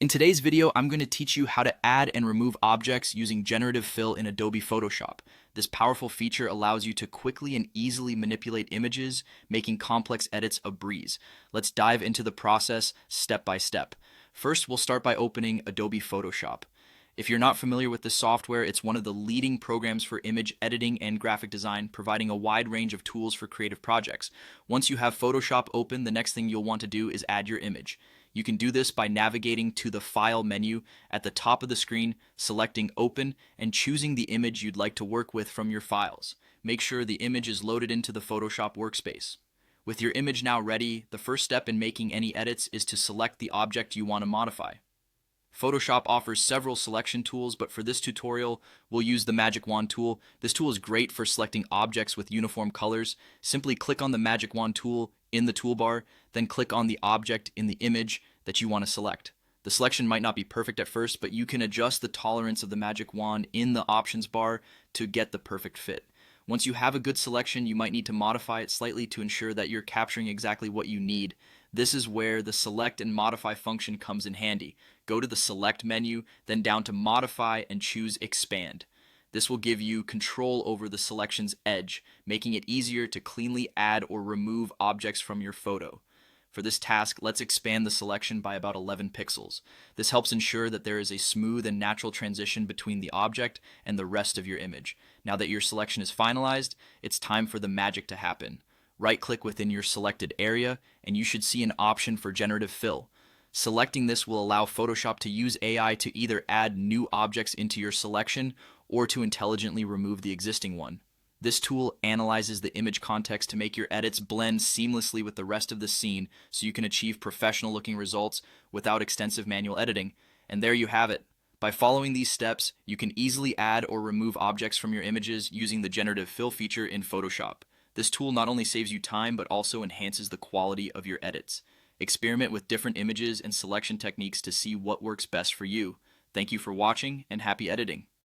In today's video, I'm going to teach you how to add and remove objects using Generative Fill in Adobe Photoshop. This powerful feature allows you to quickly and easily manipulate images, making complex edits a breeze. Let's dive into the process step by step. First, we'll start by opening Adobe Photoshop. If you're not familiar with this software, it's one of the leading programs for image editing and graphic design, providing a wide range of tools for creative projects. Once you have Photoshop open, the next thing you'll want to do is add your image. You can do this by navigating to the File menu at the top of the screen, selecting Open, and choosing the image you'd like to work with from your files. Make sure the image is loaded into the Photoshop workspace. With your image now ready, the first step in making any edits is to select the object you want to modify. Photoshop offers several selection tools, but for this tutorial, we'll use the Magic Wand tool. This tool is great for selecting objects with uniform colors. Simply click on the Magic Wand tool in the toolbar, then click on the object in the image that you want to select. The selection might not be perfect at first, but you can adjust the tolerance of the Magic Wand in the options bar to get the perfect fit. Once you have a good selection, you might need to modify it slightly to ensure that you're capturing exactly what you need. This is where the Select and Modify function comes in handy. Go to the Select menu, then down to Modify and choose Expand. This will give you control over the selection's edge, making it easier to cleanly add or remove objects from your photo. For this task, let's expand the selection by about 11 pixels. This helps ensure that there is a smooth and natural transition between the object and the rest of your image. Now that your selection is finalized, it's time for the magic to happen. Right-click within your selected area, and you should see an option for Generative Fill. Selecting this will allow Photoshop to use AI to either add new objects into your selection or to intelligently remove the existing one. This tool analyzes the image context to make your edits blend seamlessly with the rest of the scene so you can achieve professional-looking results without extensive manual editing. And there you have it. By following these steps, you can easily add or remove objects from your images using the Generative Fill feature in Photoshop. This tool not only saves you time, but also enhances the quality of your edits. Experiment with different images and selection techniques to see what works best for you. Thank you for watching, and happy editing.